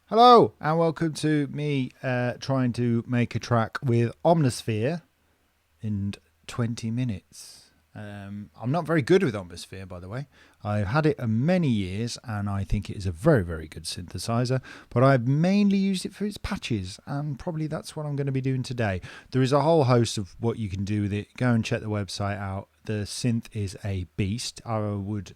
Hello and welcome to me trying to make a track with Omnisphere in 20 minutes. I'm not very good with Omnisphere, by the way. I've had it many years and I think it is a very, very good synthesizer, but I've mainly used it for its patches, and probably that's what I'm going to be doing today. There is a whole host of what you can do with it. Go and check the website out. The synth is a beast. I would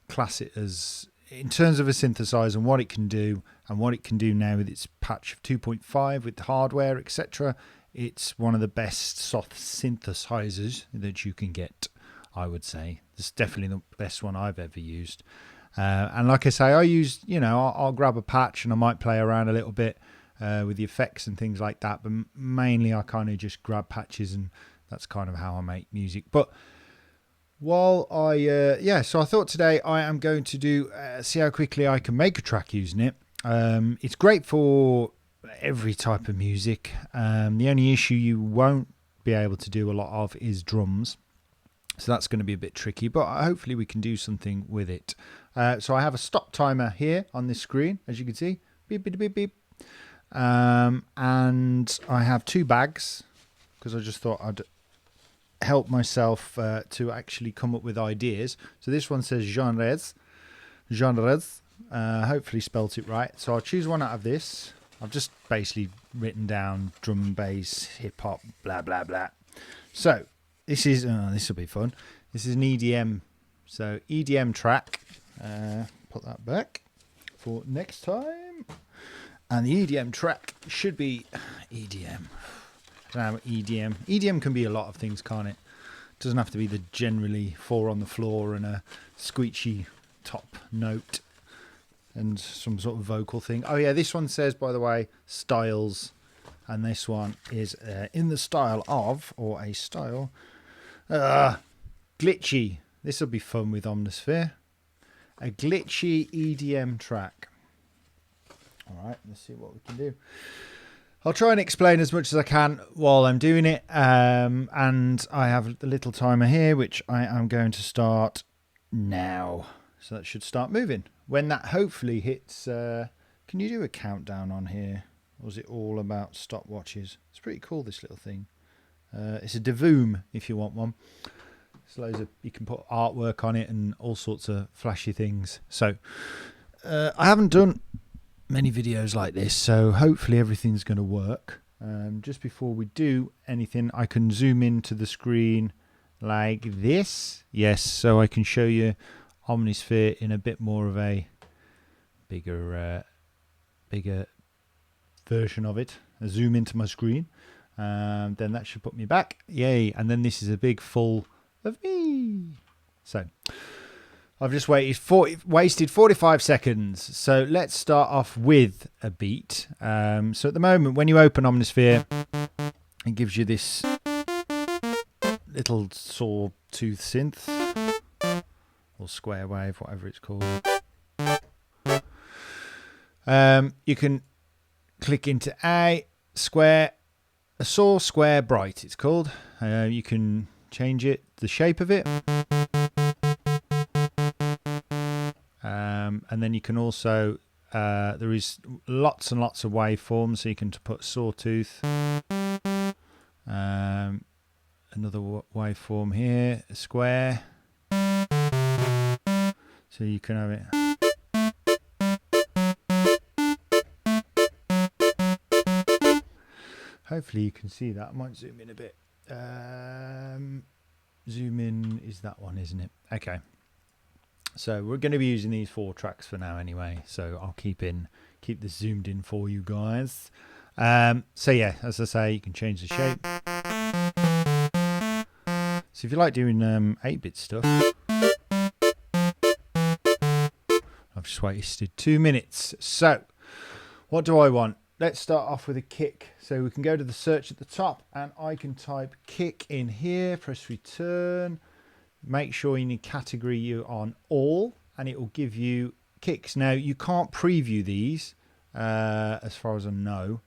class it as, in terms of a synthesizer and what it can do, and what it can do now with its patch of 2.5 with hardware, etc., it's one of the best soft synthesizers that you can get, I would say. It's definitely the best one I've ever used. And like I say, I use, I'll grab a patch and I might play around a little bit with the effects and things like that, but mainly I kind of just grab patches, and that's kind of how I make music. But so I thought today I am going to do see how quickly I can make a track using it. It's great for every type of music. The only issue you won't be able to do a lot of is drums, so that's going to be a bit tricky, but hopefully we can do something with it. So I have a stop timer here on this screen, as you can see, beep beep beep beep, and I have two bags because I just thought I'd help myself to actually come up with ideas. So this one says genres, hopefully spelt it right. So I'll choose one out of this. I've just basically written down drum and bass, hip hop, blah blah blah. So this is this will be fun. This is an EDM, so EDM track. Put that back for next time. And the EDM track should be EDM. Now EDM can be a lot of things, can't it? It doesn't have to be the generally four on the floor and a squeechy top note and some sort of vocal thing. Oh yeah, this one says, by the way, styles, and this one is in the style of, or a style, glitchy. This will be fun with Omnisphere. A glitchy EDM track. All right, let's see what we can do. I'll try and explain as much as I can while I'm doing it, and I have the little timer here, which I am going to start now. So that should start moving. When that hopefully hits, can you do a countdown on here? Or is it all about stopwatches? It's pretty cool, this little thing. It's a Devoom if you want one. It's loads of, you can put artwork on it and all sorts of flashy things. So I haven't done many videos like this, so hopefully everything's going to work. Just before we do anything, I can zoom into the screen like this. Yes, so I can show you Omnisphere in a bit more of a bigger version of it. I zoom into my screen, then that should put me back. Yay! And then this is a big full of me. So I've just wasted 45 seconds. So let's start off with a beat. So at the moment, when you open Omnisphere, it gives you this little sawtooth synth, or square wave, whatever it's called. You can click into a saw square bright, it's called. You can change it, the shape of it. And then you can also, there is lots and lots of waveforms, so you can put sawtooth, another waveform here, a square, so you can have it. Hopefully you can see that. I might zoom in a bit. Zoom in is that one, isn't it? Okay. So we're going to be using these 4 tracks for now anyway, so I'll keep this zoomed in for you guys. So yeah, as I say, you can change the shape. So if you like doing 8-bit stuff, I've just wasted 2 minutes. So what do I want? Let's start off with a kick. So we can go to the search at the top and I can type kick in here, press return. Make sure in your category you're on all, and it will give you kicks. Now you can't preview these as far as I know.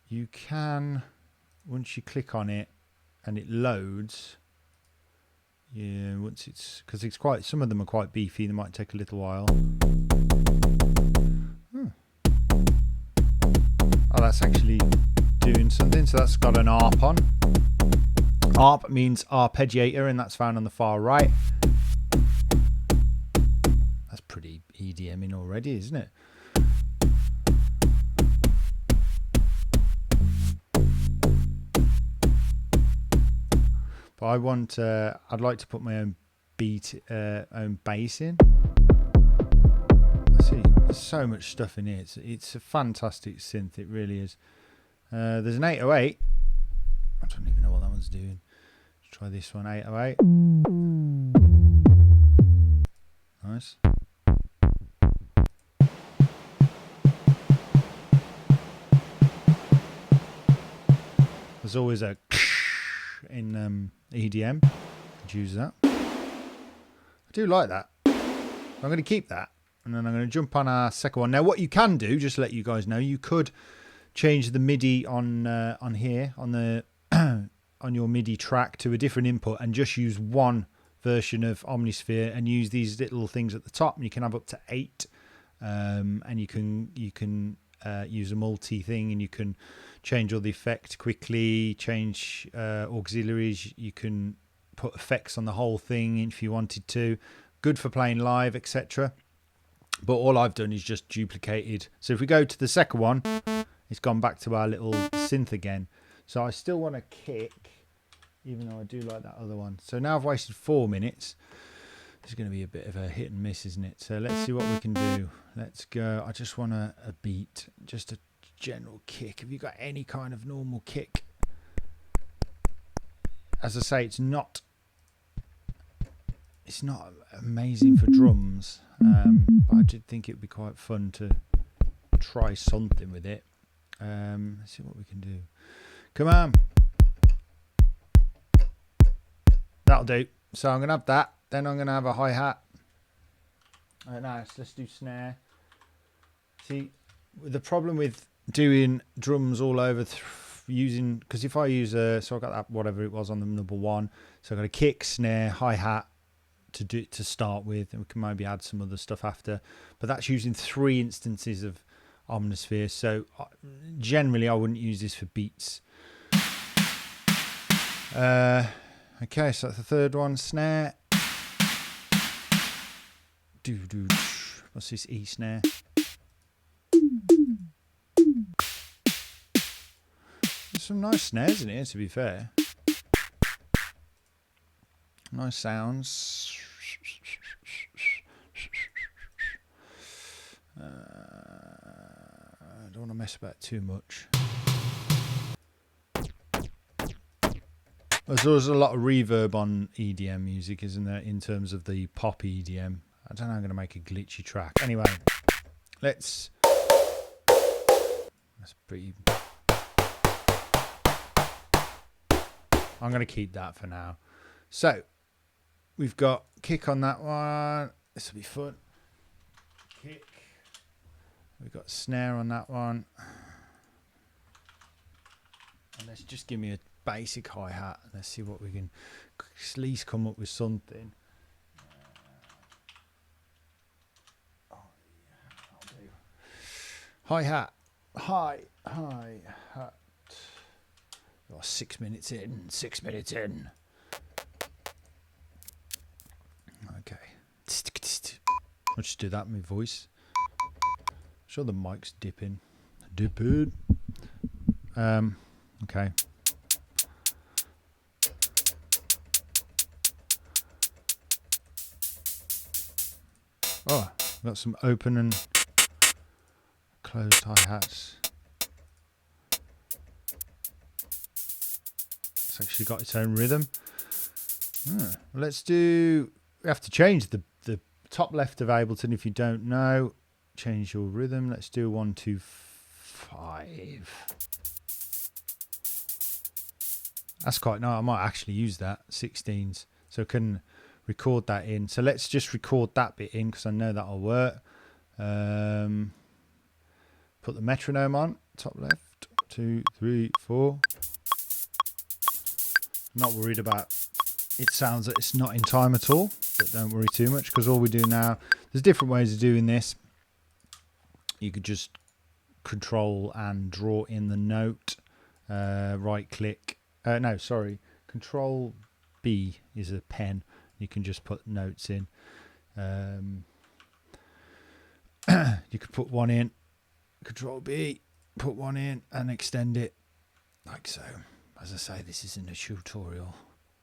You can, once you click on it and it loads, yeah, once it's, because it's quite, some of them are quite beefy, they might take a little while. that's actually doing something. So that's got an ARP on. ARP means arpeggiator, and that's found on the far right. That's pretty EDMing already, isn't it? But I want, I'd like to put my own own bass in. See, there's so much stuff in here. It's a fantastic synth, it really is. There's an 808. I don't even know what that one's doing. Let's try this one, 808. Nice. There's always a in EDM. Could use that. I do like that. I'm going to keep that, and then I'm going to jump on our second one. Now, what you can do, just to let you guys know, you could change the MIDI on here on the on your MIDI track to a different input, and just use one version of Omnisphere, and use these little things at the top. And you can have up to 8, and you can use a multi thing, and you can change all the effect quickly, change auxiliaries. You can put effects on the whole thing if you wanted to. Good for playing live, etc. But all I've done is just duplicated. So if we go to the second one, it's gone back to our little synth again. So I still want a kick, even though I do like that other one. So now I've wasted 4 minutes. This is going to be a bit of a hit and miss, isn't it? So let's see what we can do. Let's go. I just want a beat, just a general kick. Have you got any kind of normal kick? As I say, it's not amazing for drums, but I did think it would be quite fun to try something with it. Let's see what we can do. Come on. That'll do. So I'm going to have that. Then I'm going to have a hi-hat. Nice. Let's do snare. See, the problem with doing drums all over using, because if I use so I got that whatever it was on the number 1. So I've got a kick, snare, hi-hat to start with, and we can maybe add some other stuff after. But that's using 3 instances of Omnisphere. So generally I wouldn't use this for beats. Okay, so that's the third one. Snare. What's this E snare? There's some nice snares in here, to be fair. Nice sounds. I don't want to mess about too much. There's a lot of reverb on EDM music, isn't there, in terms of the pop EDM. I don't know, I'm going to make a glitchy track. Anyway, that's pretty... I'm going to keep that for now. So, we've got kick on that one. This will be fun. Kick. We've got snare on that one. And let's just give me a basic hi-hat. Let's see what we can at least come up with something. Hi-hat. Hi-hat. Oh, 6 minutes in. 6 minutes in. Okay. I'll just do that in my voice. Sure the mic's dipping. Dipping. Okay. Oh, got some open and closed hi-hats. It's actually got its own rhythm. Let's do... We have to change the top left of Ableton if you don't know. Change your rhythm. Let's do 1, 2, 5. That's quite nice. I might actually use that 16s, so I can record that in. So let's just record that bit in because I know that'll work. Put the metronome on top left. 2, 3, 4. I'm not worried about it. Sounds that it's not in time at all, but don't worry too much because all we do now, there's different ways of doing this. You could just control and draw in the note. Right click. No, sorry. Control B is a pen. You can just put notes in. You could put one in. Control B, put one in and extend it like so. As I say, this isn't a tutorial.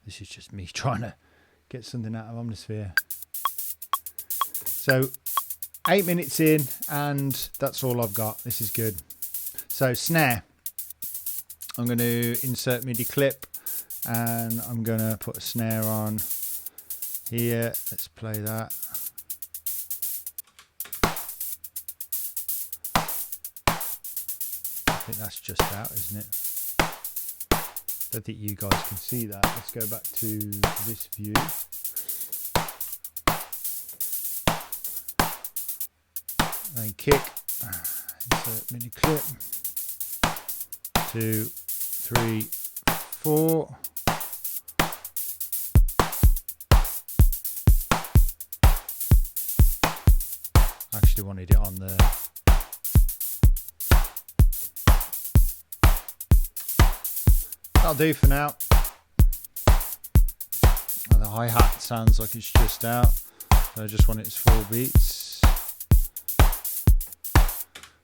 This is just me trying to get something out of Omnisphere. So 8 minutes in and that's all I've got. This is good. So snare. I'm going to insert MIDI clip and I'm going to put a snare on here. Let's play that. I think that's just out, isn't it? Don't think you guys can see that. Let's go back to this view. Then kick, insert MIDI clip, 2, 3, 4. I actually wanted it on the that'll do for now. And the hi-hat sounds like it's just out. So I just want its 4 beats.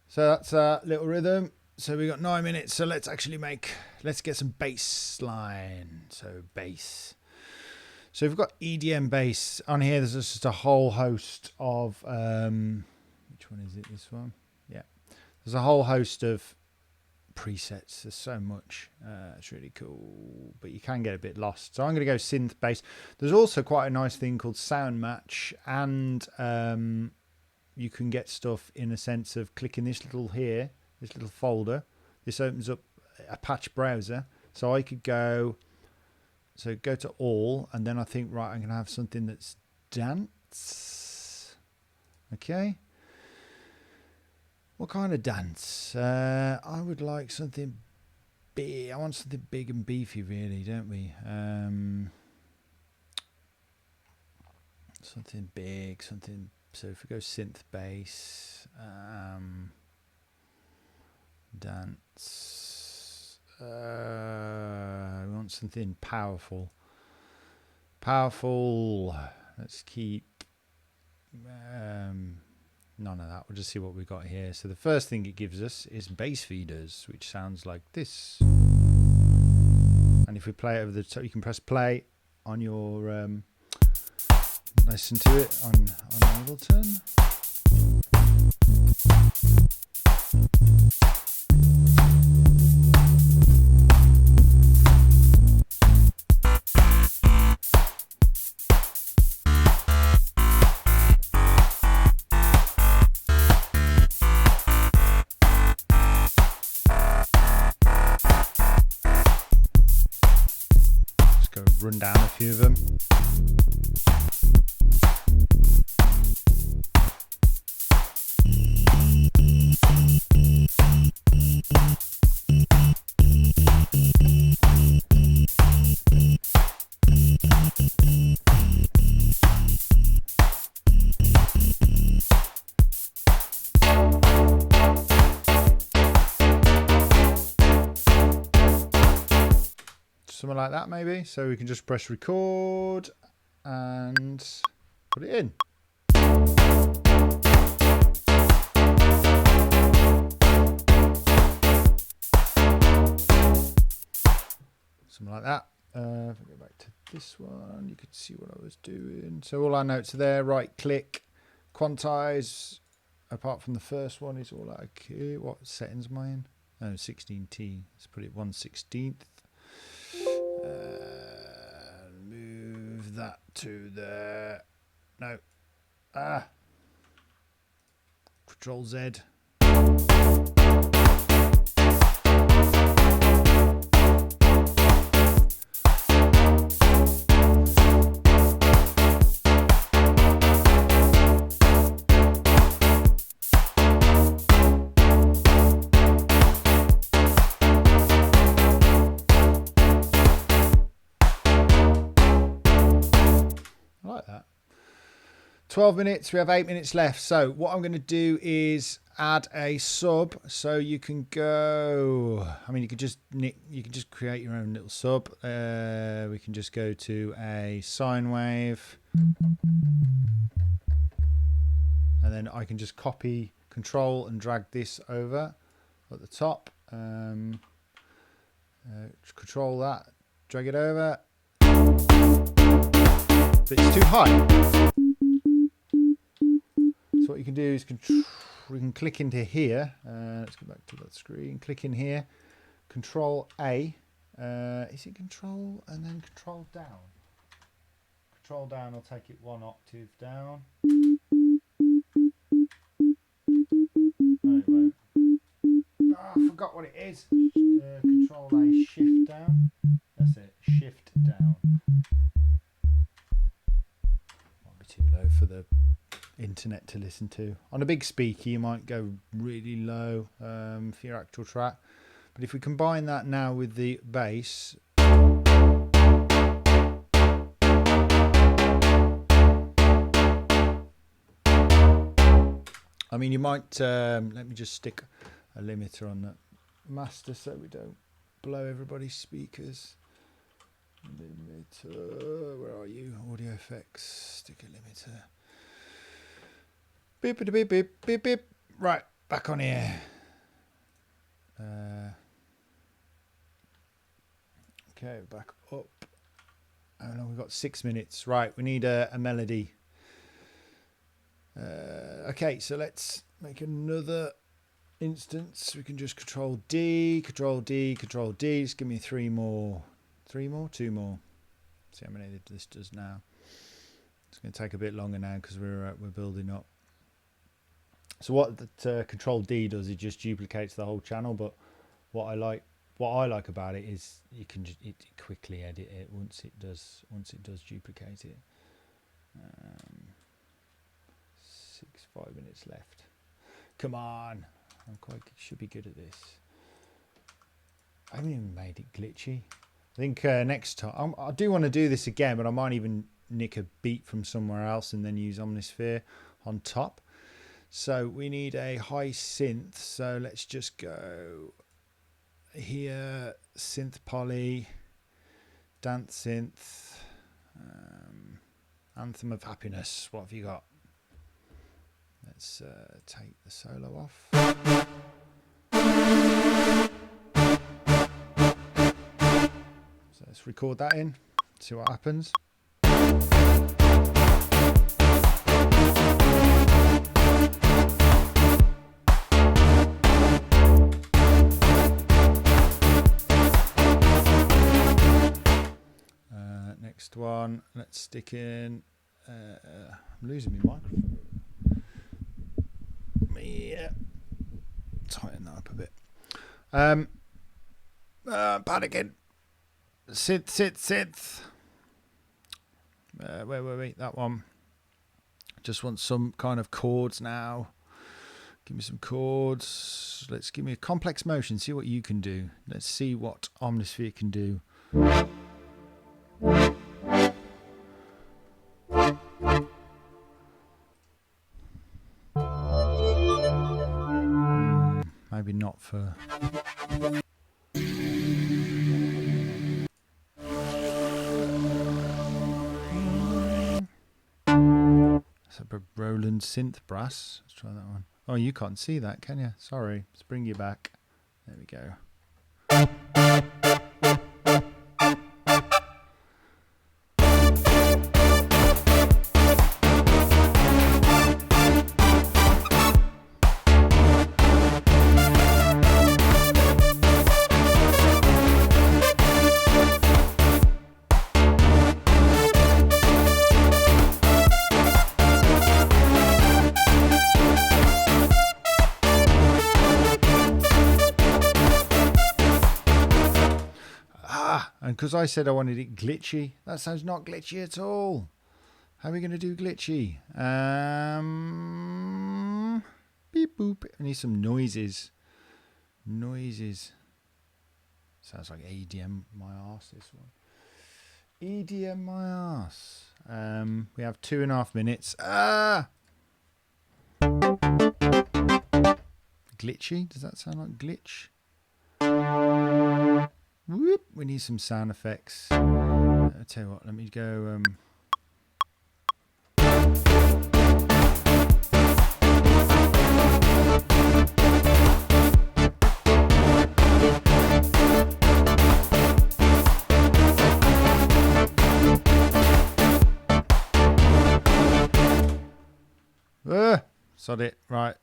So that's a little rhythm. So we got 9 minutes. So let's get some bass line. So bass. So we've got EDM bass on here. There's just a whole host of, which one is it? This one? Yeah. There's a whole host of presets. There's so much. It's really cool, but you can get a bit lost. So I'm going to go synth bass. There's also quite a nice thing called sound match, and you can get stuff in a sense of clicking this little folder. This opens up a patch browser, so I could go to all, and then I think, right, I'm going to have something that's dance. Okay, what kind of dance? I would like something big. I want something big and beefy, really, don't we? Something big, something. So if we go synth bass, dance, we want something powerful. Let's keep none of that. We'll just see what we got here. So the first thing it gives us is bass feeders, which sounds like this. And if we play it over the top, you can press play on your listen to it on Ableton. Let's go run down a few of them. Something like that maybe. So we can just press record and put it in. Something like that. If I go back to this one, you could see what I was doing. So all our notes are there. Right click, quantize. Apart from the first one, is all okay. What settings am I in? Oh, 16T. Let's put it 1/16. Move that to there. No. Control Z. 12 minutes. We have 8 minutes left. So what I'm going to do is add a sub, so you can go. I mean, you can just create your own little sub. We can just go to a sine wave, and then I can just copy, control, and drag this over at the top. Control that, drag it over. But it's too high. So what you can do is we can click into here. Let's go back to that screen. Click in here. Control A. Is it control and then control down? Control down will take it 1 octave down. No, it won't. Oh, I forgot what it is. Control A, shift down. That's it. Shift down. Might be too low for the internet to listen to. On a big speaker you might go really low for your actual track, but if we combine that now with the bass, I mean, you might let me just stick a limiter on the master so we don't blow everybody's speakers. Limiter, where are you? Audio effects, stick a limiter. Beep, beep, beep, beep, beep. Right, back on here. Okay, back up. Oh no, we've got 6 minutes. Right, we need a melody. Okay, so let's make another instance. We can just control D, control D, control D. Just give me 3 more. 3 more? 2 more. See how many this does now. It's going to take a bit longer now because we're building up. So what the control D does, it just duplicates the whole channel. But what I like about it is you can just quickly edit it once it does duplicate it. 5 minutes left. Come on, should be good at this. I haven't even made it glitchy. I think next time I do want to do this again, but I might even nick a beat from somewhere else and then use Omnisphere on top. So we need a high synth, so let's just go here, synth poly, dance synth, anthem of happiness. What have you got? Let's take the solo off. So let's record that in, see what happens. Next one, let's stick in. I'm losing my microphone. Yeah, tighten that up a bit. Bad again. Synth. Wait, that one. Just want some kind of chords now. Give me some chords. Let's give me a complex motion. See what you can do. Let's see what Omnisphere can do. Maybe not for. That's a Roland synth brass. Let's try that one. Oh, you can't see that, can you? Sorry. Let's bring you back. There we go. And because I said I wanted it glitchy, that sounds not glitchy at all. How are we going to do glitchy? Beep boop. I need some noises. Sounds like EDM my arse, this one. EDM my arse. We have 2.5 minutes. Glitchy? Does that sound like glitch? Whoop. We need some sound effects. I'll tell you what, let me go... Sod it. Right.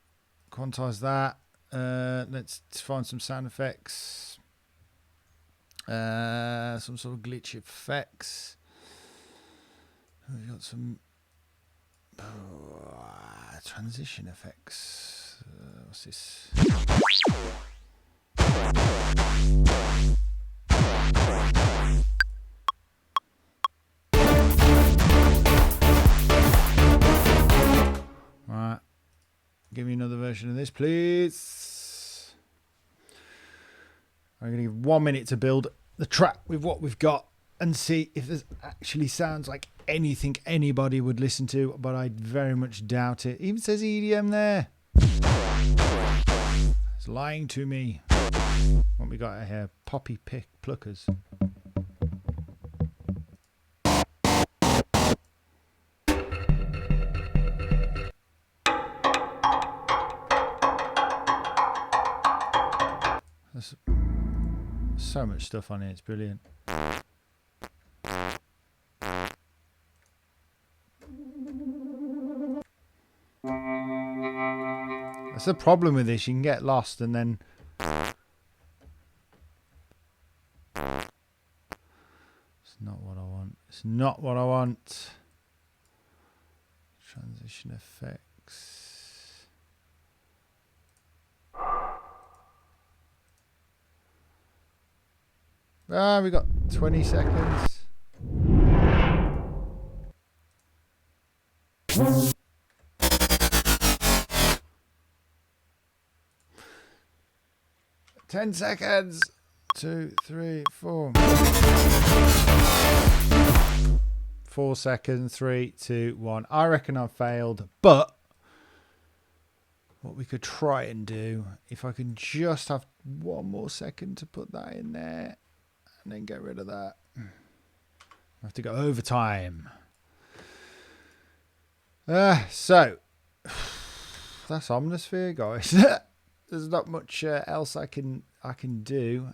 Quantize that. Let's find some sound effects. Some sort of glitch effects. We've got some transition effects. What's this? Right. Give me another version of this, please. I'm going to give 1 minute to build the track with what we've got and see if this actually sounds like anything anybody would listen to, but I very much doubt it. Even says EDM there. It's lying to me. What we got here? Poppy pick pluckers. There's so much stuff on here, it's brilliant. That's the problem with this, you can get lost and then... It's not what I want. It's not what I want. Transition effects. We got 20 seconds. Ten seconds. 2, 3, 4. 4 seconds. 3, 2, 1. I reckon I've failed, but what we could try and do, if I can just have 1 more second to put that in there and then get rid of that. I have to go overtime. So that's Omnisphere, guys. There's not much else I can do.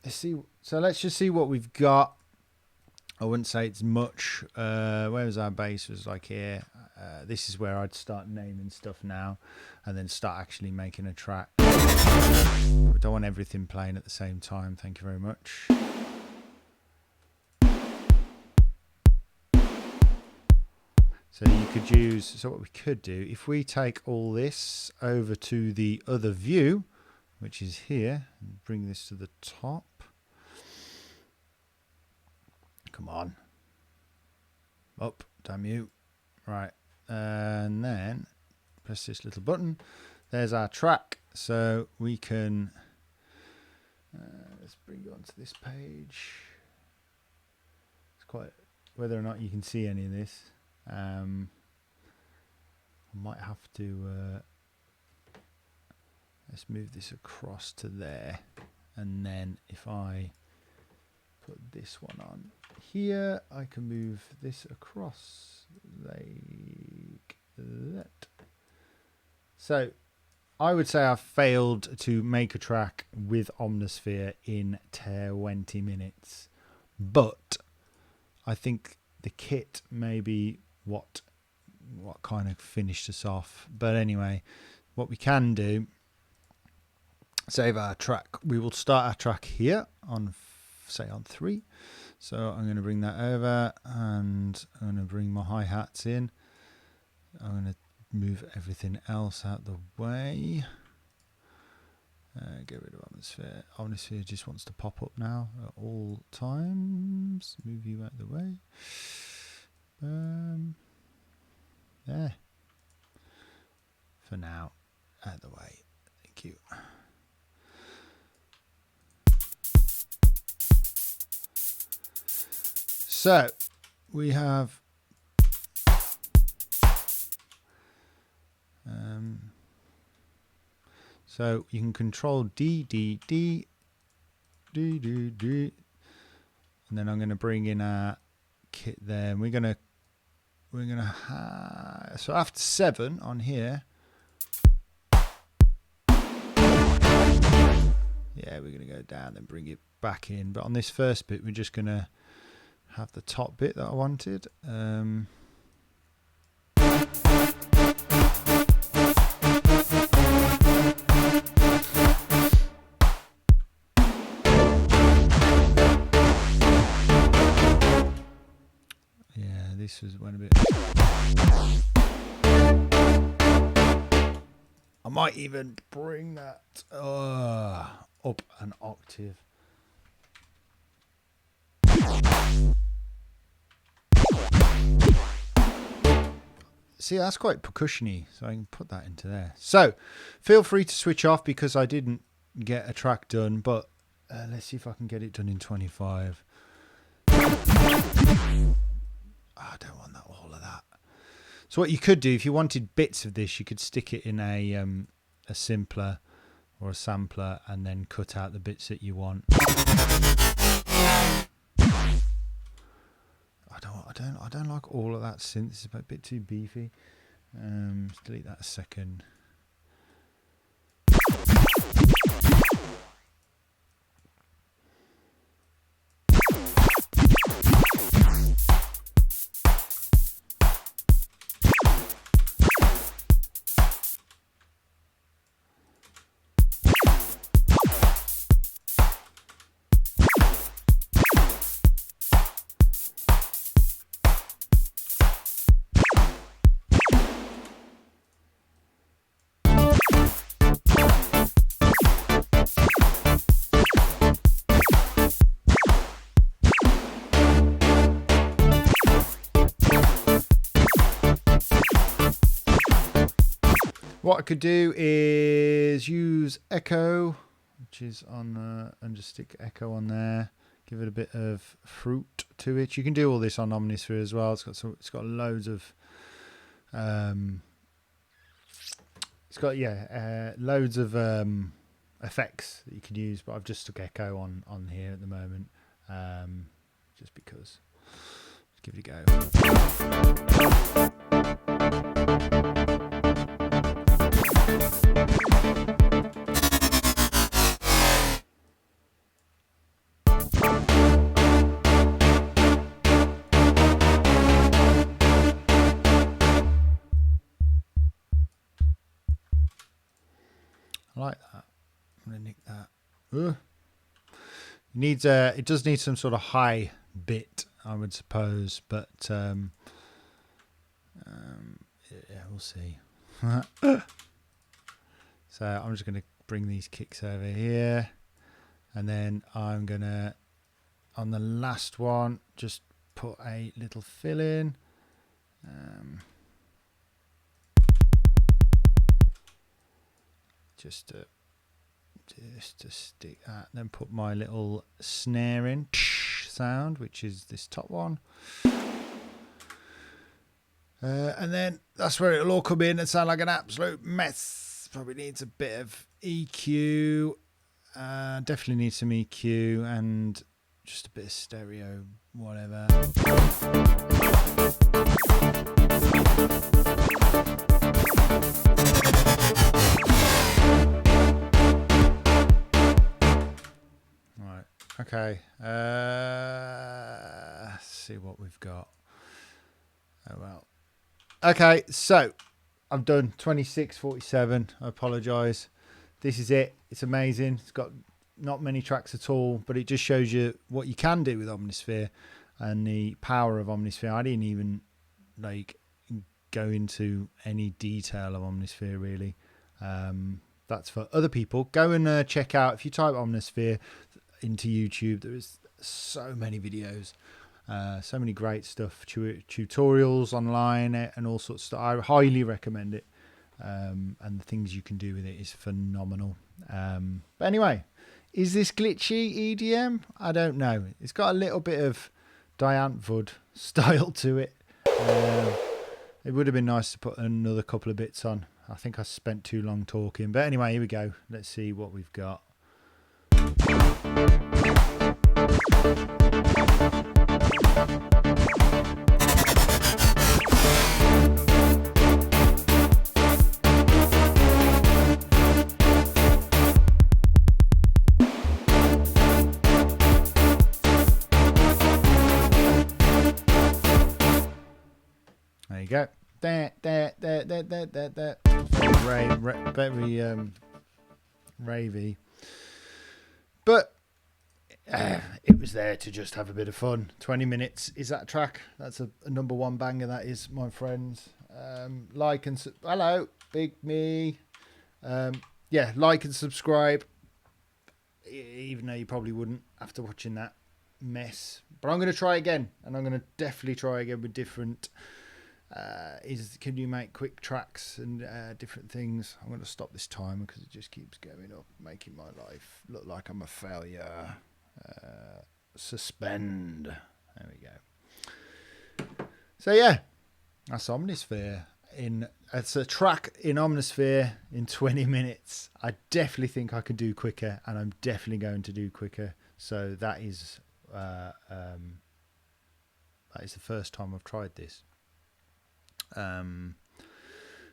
Let's see. So let's just see what we've got. I wouldn't say it's much. Where was our base? Was like here. This is where I'd start naming stuff now, and then start actually making a track. I don't want everything playing at the same time. Thank you very much. So you could use, so what we could do, if we take all this over to the other view, which is here, and bring this to the top. Come on. Up, damn you. Right. And then press this little button. There's our track. So we can, let's bring it onto this page. It's quite, whether or not you can see any of this. I might have to let's move this across to there, and then if I put this one on here, I can move this across like that. So I would say I've failed to make a track with Omnisphere in 20 minutes, but I think the kit maybe what kind of finished us off. But anyway, what we can do, save our track. We will start our track here on, say, on 3. So I'm going to bring that over, and I'm going to bring my hi-hats in. I'm going to move everything else out the way. Get rid of Omnisphere. Omnisphere just wants to pop up now at all times. Move you out the way. There. For now, out of the way. Thank you. So we have so you can control D, D, D, D, D, D, and then I'm going to bring in our kit there, and we're gonna have, so after 7 on here, yeah, we're gonna go down and bring it back in. But on this first bit, we're just gonna have the top bit that I wanted. Yeah, this went a bit. I might even bring that up an octave. See, that's quite percussion-y, so I can put that into there. So, feel free to switch off because I didn't get a track done, but let's see if I can get it done in 25. Oh, I don't want that, all of that. So what you could do, if you wanted bits of this, you could stick it in a simpler or a sampler and then cut out the bits that you want. I don't like all of that synth. It's a bit too beefy. Let's delete that a second. What I could do is use echo, which is on, and just stick echo on there. Give it a bit of fruit to it. You can do all this on Omnisphere as well. It's got loads of, loads of effects that you can use. But I've just stuck echo on here at the moment, just because. Let's give it a go. I like that. I'm gonna nick that. It does need some sort of high bit, I would suppose, but yeah, we'll see. So I'm just gonna bring these kicks over here, and then I'm gonna, on the last one, just put a little fill in. Just to stick that, then put my little snare in sound, which is this top one, and then that's where it'll all come in and sound like an absolute mess. Probably needs a bit of EQ, definitely needs some EQ and just a bit of stereo, whatever. Okay, let's see what we've got. Oh well. Okay, so I'm done. 26:47. I apologise. This is it. It's amazing. It's got not many tracks at all, but it just shows you what you can do with Omnisphere and the power of Omnisphere. I didn't even go into any detail of Omnisphere really. That's for other people. Go and check out, if you type Omnisphere into YouTube, there is so many videos, so many great stuff, tutorials online and all sorts of stuff. I highly recommend it, and the things you can do with it is phenomenal. But anyway, is this glitchy EDM? I don't know. It's got a little bit of Dianthwood style to it. It would have been nice to put another couple of bits on. I think I spent too long talking. But anyway, here we go. Let's see what we've got. There you go. There. Very ravey. But it was there to just have a bit of fun. 20 minutes. Is that a track? That's a number one banger, that is, my friends. Like and... Hello, Big Me. Yeah, like and subscribe. Even though you probably wouldn't after watching that mess. But I'm going to try again. And I'm going to definitely try again with different... can you make quick tracks and different things? I'm going to stop this timer because it just keeps going up, making my life look like I'm a failure. Suspend. There we go. So yeah, that's Omnisphere. It's a track in Omnisphere in 20 minutes. I definitely think I could do quicker, and I'm definitely going to do quicker. So that is the first time I've tried this.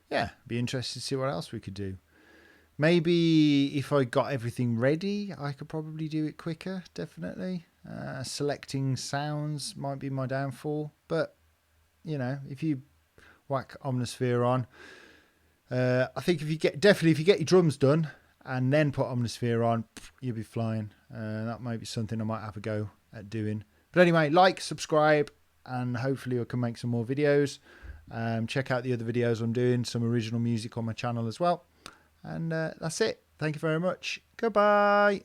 Yeah, be interested to see what else we could do. Maybe if I got everything ready, I could probably do it quicker, definitely. Selecting sounds might be my downfall, but you know, if you whack Omnisphere on, I think if you get your drums done and then put Omnisphere on, you'll be flying. That might be something I might have a go at doing. But anyway, like, subscribe, and hopefully I can make some more videos. Check out the other videos I'm doing, some original music on my channel as well. And that's it. Thank you very much. Goodbye.